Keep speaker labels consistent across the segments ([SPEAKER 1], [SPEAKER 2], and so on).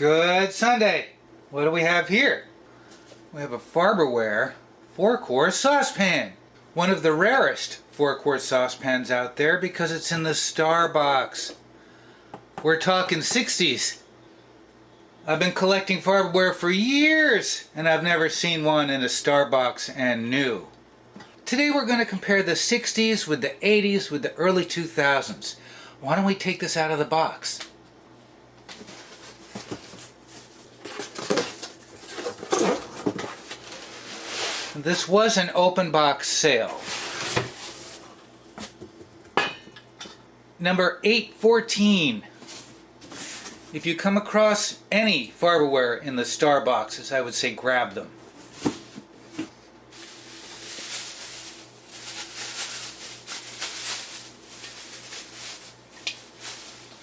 [SPEAKER 1] Good Sunday. What do we have here? We have a Farberware 4-quart saucepan. One of the rarest 4-quart saucepans out there because it's in the star box. We're talking 60s. I've been collecting Farberware for years and I've never seen one in a star box and new. Today we're going to compare the 60s with the 80s with the early 2000s. Why don't we take this out of the box? This was an open box sale. Number 814. If you come across any Farberware in the star boxes, I would say grab them.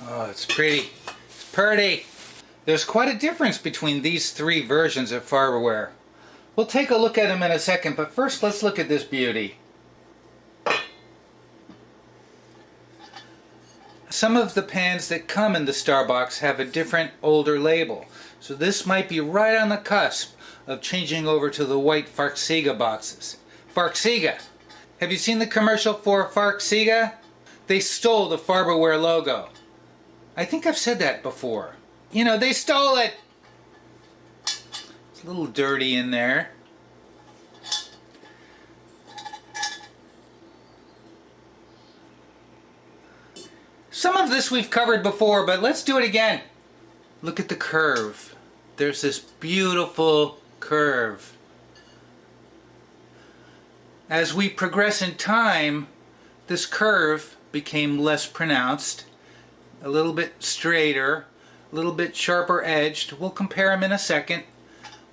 [SPEAKER 1] Oh, it's pretty. It's pretty. There's quite a difference between these three versions of Farberware. We'll take a look at them in a second, but first let's look at this beauty. Some of the pans that come in the star box have a different older label, so this might be right on the cusp of changing over to the white Farxiga boxes. Farxiga! Have you seen the commercial for Farxiga? They stole the Farberware logo. I think I've said that before. You know, they stole it! It's a little dirty in there. Some of this we've covered before, but let's do it again. Look at the curve. There's this beautiful curve. As we progress in time, this curve became less pronounced, a little bit straighter, a little bit sharper edged. We'll compare them in a second,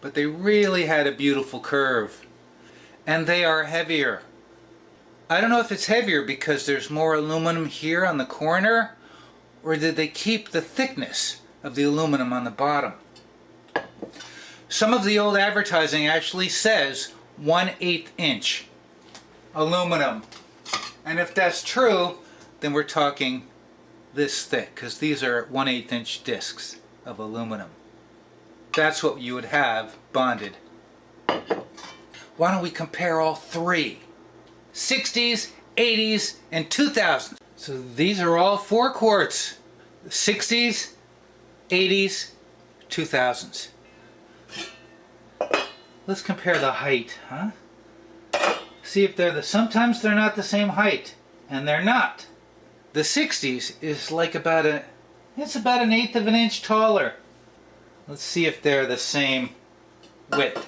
[SPEAKER 1] but they really had a beautiful curve. And they are heavier. I don't know if it's heavier because there's more aluminum here on the corner, or did they keep the thickness of the aluminum on the bottom? Some of the old advertising actually says 1/8 inch aluminum. And if that's true, then we're talking this thick, because these are 1/8 inch discs of aluminum. That's what you would have bonded. Why don't we compare all three? 60s, 80s, and 2000s. So these are all 4 quarts. 60s, 80s, 2000s. Let's compare the height, huh? See if sometimes they're not the same height, and they're not. The 60s is like about an 1/8 of an inch taller. Let's see if they're the same width.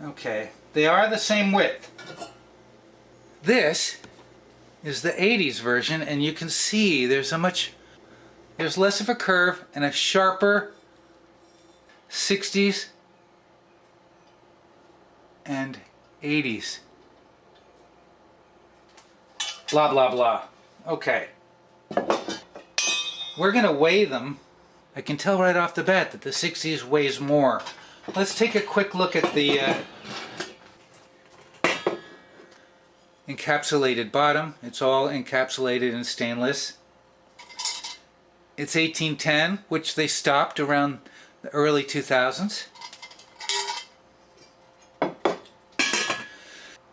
[SPEAKER 1] Okay, they are the same width. This is the 80s version, and you can see there's less of a curve and a sharper 60s and 80s. Blah, blah, blah. Okay. We're going to weigh them. I can tell right off the bat that the 60s weighs more. Let's take a quick look at the encapsulated bottom. It's all encapsulated in stainless. It's 1810, which they stopped around the early 2000s.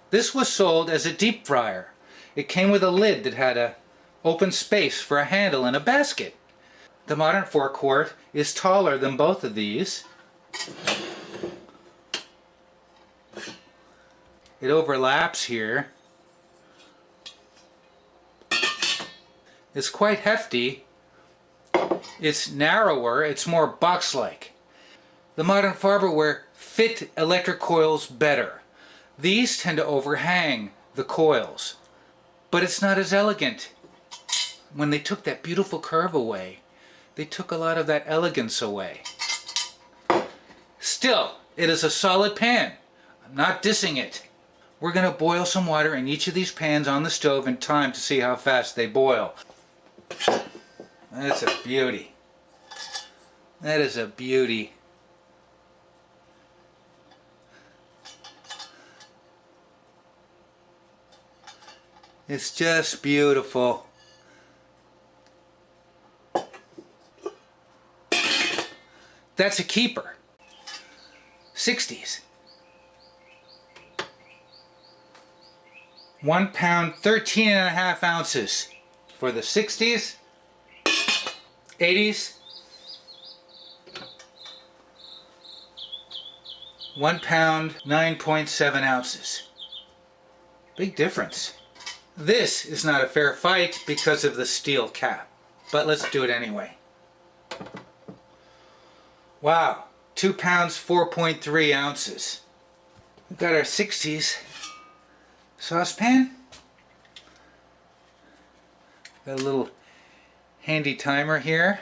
[SPEAKER 1] This was sold as a deep fryer. It came with a lid that had an open space for a handle and a basket. The modern 4-quart is taller than both of these. It overlaps here. It's quite hefty. It's narrower. It's more box-like. The modern Farberware fit electric coils better. These tend to overhang the coils, but it's not as elegant. When they took that beautiful curve away, they took a lot of that elegance away. Still, it is a solid pan. I'm not dissing it. We're going to boil some water in each of these pans on the stove in time to see how fast they boil. That's a beauty. That is a beauty. It's just beautiful. That's a keeper. 60s. 1 pound, 13.5 ounces for the 60s. 80s. 1 pound, 9.7 ounces. Big difference. This is not a fair fight because of the steel cap, but let's do it anyway. Wow, 2 pounds, 4.3 ounces. We've got our 60s saucepan. Got a little handy timer here.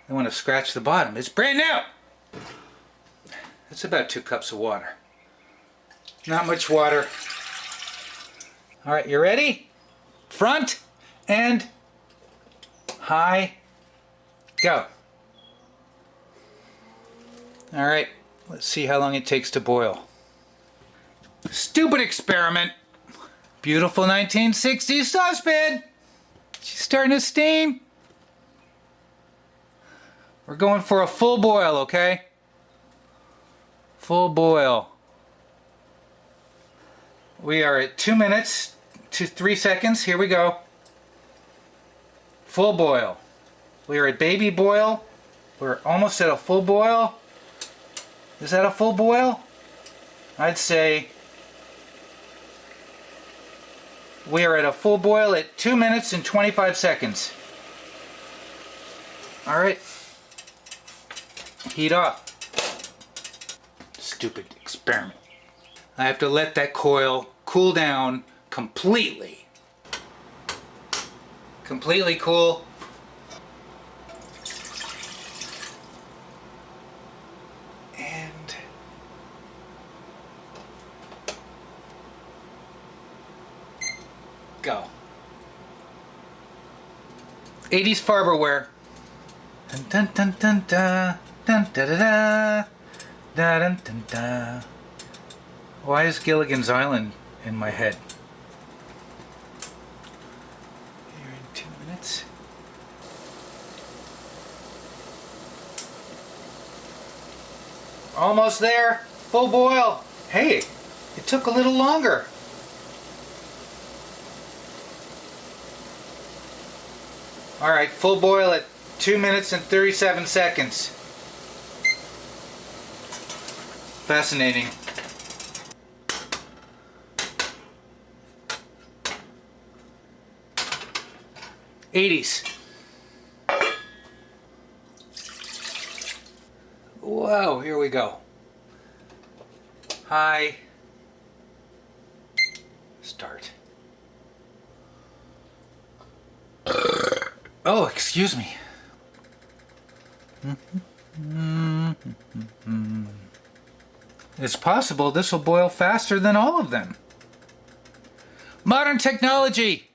[SPEAKER 1] I want to scratch the bottom. It's brand new! That's about 2 cups of water. Not much water. Alright, you ready? Front and high. Go. Alright, let's see how long it takes to boil. Stupid experiment. Beautiful 1960s saucepan. She's starting to steam. We're going for a full boil, okay? Full boil. We are at 2 minutes to 3 seconds. Here we go. Full boil. We are at baby boil. We're almost at a full boil. Is that a full boil? I'd say we are at a full boil at 2 minutes and 25 seconds. Alright. Heat off. Stupid experiment. I have to let that coil cool down completely. Completely cool. And go. 80s Farberware. Dun dun dun dun dun da da da da dun dun da. Why is Gilligan's Island in my head? Here in 2 minutes. Almost there. Full boil. Hey, it took a little longer. Alright, full boil at 2 minutes and 37 seconds. Fascinating. '80s. Whoa, here we go. High. Start. Oh, excuse me. It's possible this will boil faster than all of them. Modern technology.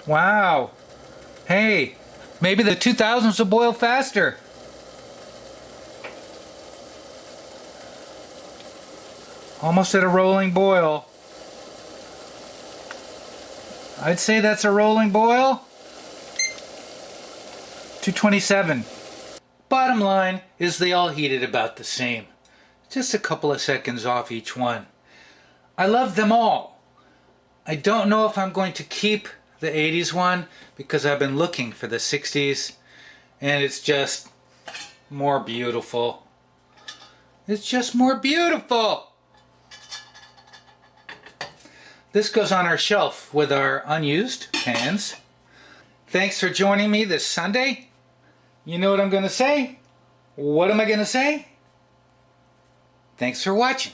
[SPEAKER 1] Wow. Hey, maybe the 2000s will boil faster. Almost at a rolling boil. I'd say that's a rolling boil. 227. Bottom line is they all heated about the same. Just a couple of seconds off each one. I love them all. I don't know if I'm going to keep the 80s one because I've been looking for the 60s and it's just more beautiful. It's just more beautiful. This goes on our shelf with our unused pans. Thanks for joining me this Sunday. You know what I'm going to say? What am I going to say? Thanks for watching.